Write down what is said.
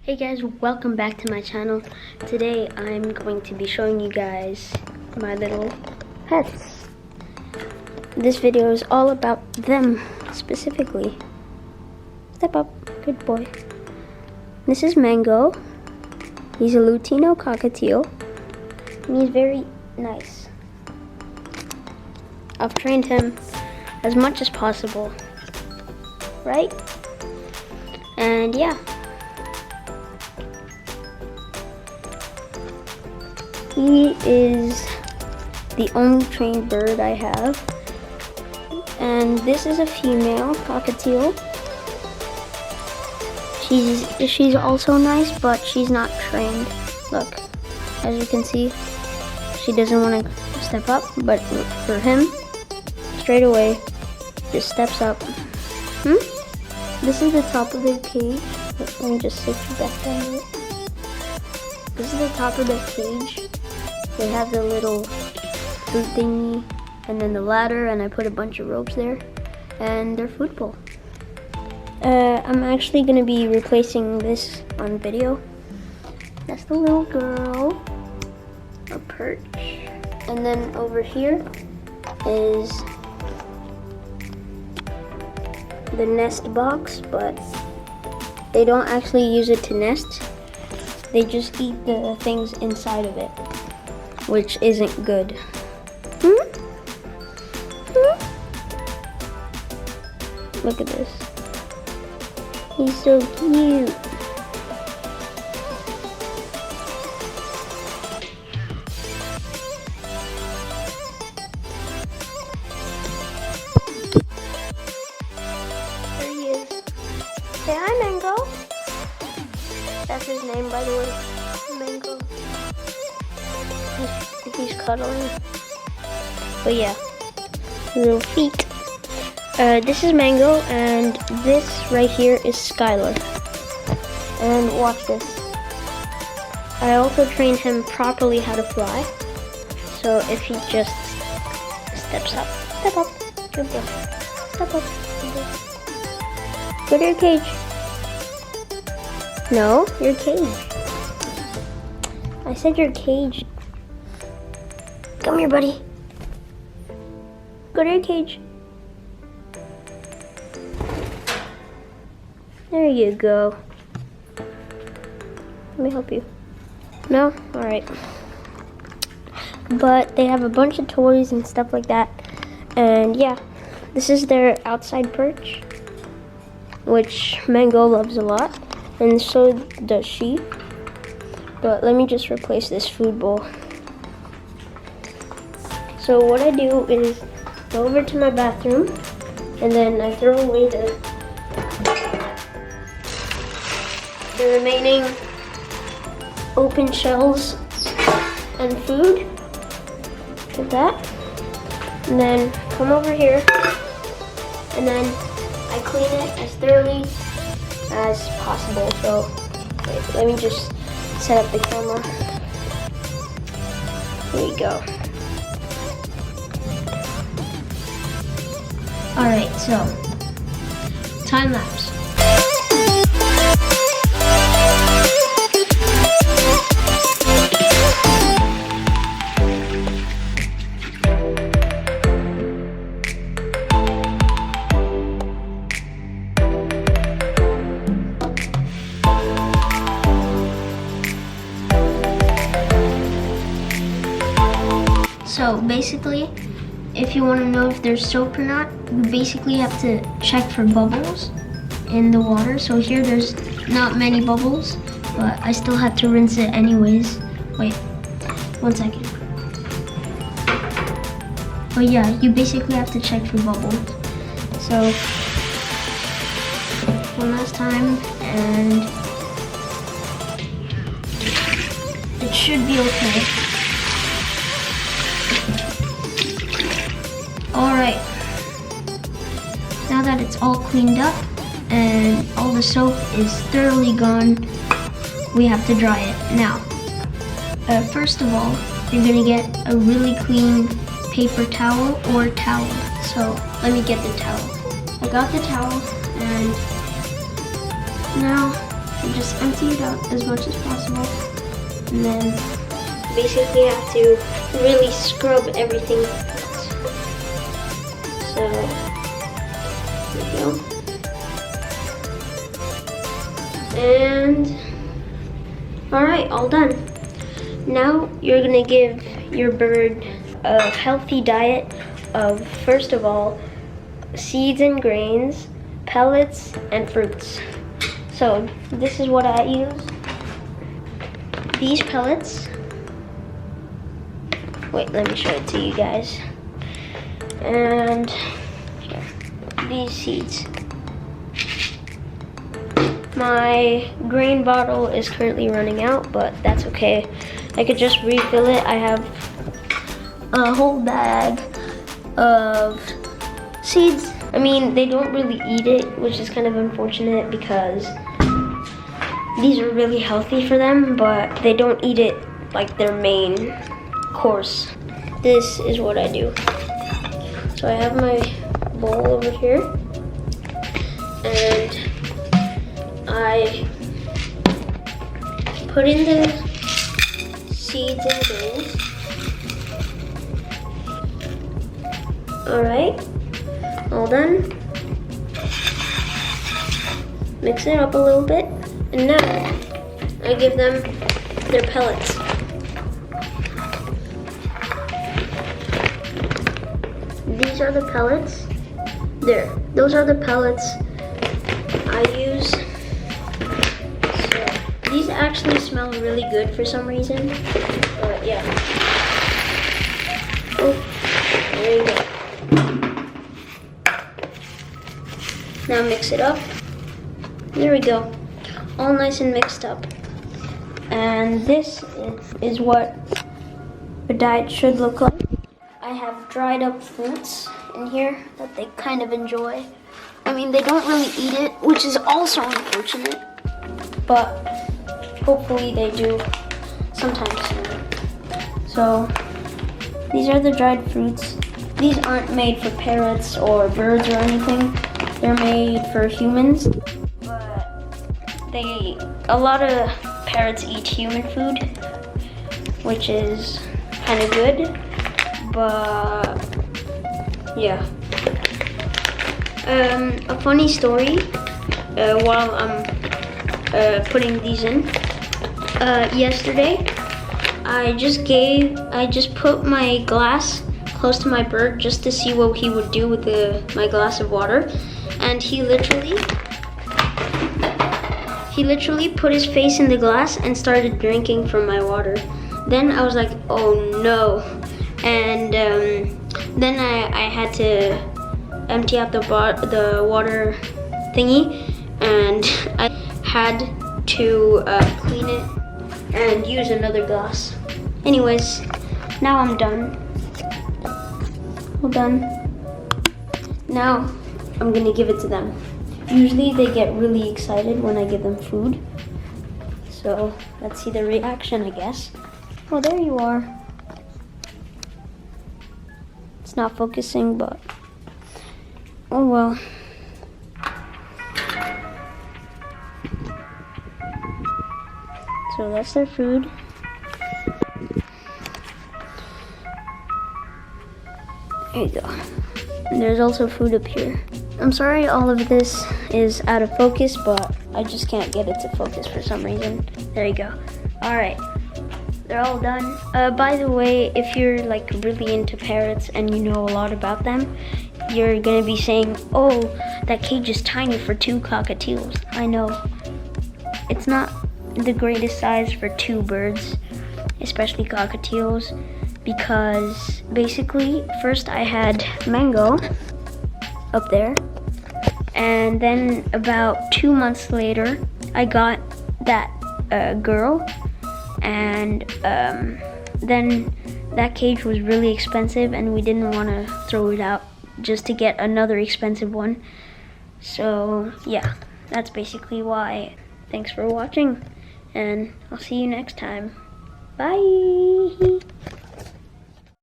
Hey guys, welcome back to my channel. Today I'm going to be showing you guys my little pets. This video is all about them specifically. Step up, good boy. This is Mango. He's a Lutino cockatiel and he's very nice. I've trained him as much as possible, right? And yeah. He is the only trained bird I have. And this is a female cockatiel. She's also nice, but she's not trained. Look, as you can see, she doesn't want to step up, but for him, straight away, just steps up. This is the top of the cage. Let me just sit you back down here. This is the top of the cage. They have the little food thingy and then the ladder, and I put a bunch of ropes there, and their food bowl. I'm actually going to be replacing this on video. That's the little girl, a perch. And then over here is the nest box, but they don't actually use it to nest. They just eat the things inside of it, which isn't good. Look at this. He's so cute. There he is. Say hi, Mango. That's his name, by the way. Mango. He's cuddling. But yeah, little feet. This is Mango, and this right here is Skylar. And watch this. I also trained him properly how to fly. So if he just steps up, step up, good boy. Step up. Go to your cage. No, your cage. I said your cage. Come here, buddy. Go to your cage. There you go. Let me help you. No? Alright. But they have a bunch of toys and stuff like that. And yeah, this is their outside perch, which Mango loves a lot. And so does she. But let me just replace this food bowl. So what I do is go over to my bathroom, and then I throw away the remaining open shells and food, like that. And then come over here, and then I clean it as thoroughly as possible. So wait, let me just set up the camera. Here we go. Alright, so time lapse. So basically, if you want to know if there's soap or not, you basically have to check for bubbles in the water. So here there's not many bubbles, but I still have to rinse it anyways. Wait, 1 second. But yeah, you basically have to check for bubbles. So, one last time, and it should be okay. Alright, now that it's all cleaned up and all the soap is thoroughly gone, we have to dry it. Now, first of all, you're going to get a really clean paper towel or towel. So let me get the towel. I got the towel, and now and just empty it out as much as possible. And then basically have to really scrub everything. So, there we go. And, alright, all done. Now you're gonna give your bird a healthy diet of, first of all, seeds and grains, pellets, and fruits. So this is what I use. These pellets. Wait, let me show it to you guys. And here, these seeds. My grain bottle is currently running out, but that's okay. I could just refill it. I have a whole bag of seeds. I mean, they don't really eat it, which is kind of unfortunate because these are really healthy for them, but they don't eat it like their main course. This is what I do. So I have my bowl over here, and I put in the seeds and grains. Alright, all done. Mix it up a little bit, and now I give them their pellets. These are the pellets. There, those are the pellets I use. So, these actually smell really good for some reason, but yeah. Oh, there you go. Now mix it up. There we go. All nice and mixed up. And this is what a diet should look like. I have dried up fruits in here that they kind of enjoy. I mean, they don't really eat it, which is also unfortunate, but hopefully they do sometime soon. So these are the dried fruits. These aren't made for parrots or birds or anything. They're made for humans, but a lot of parrots eat human food, which is kind of good, but yeah. A funny story while I'm putting these in. Yesterday, I just put my glass close to my bird just to see what he would do with my glass of water, and he literally put his face in the glass and started drinking from my water. Then I was like, oh no, and then I had to empty out the water thingy, and I had to clean it and use another glass. Anyways, now I'm done. All done. Now I'm gonna give it to them. Usually they get really excited when I give them food. So let's see the reaction, I guess. Oh, there you are. It's not focusing, but oh well. So that's their food. There you go. And there's also food up here. I'm sorry all of this is out of focus, but I just can't get it to focus for some reason. There you go. All right, they're all done. By the way, if you're like really into parrots and you know a lot about them, you're gonna be saying, oh, that cage is tiny for 2 cockatiels. I know. It's not the greatest size for 2 birds, especially cockatiels, because basically first I had Mango up there, and then about 2 months later I got that girl, and then that cage was really expensive and we didn't want to throw it out just to get another expensive one. So yeah, that's basically why. Thanks for watching, and I'll see you next time. Bye.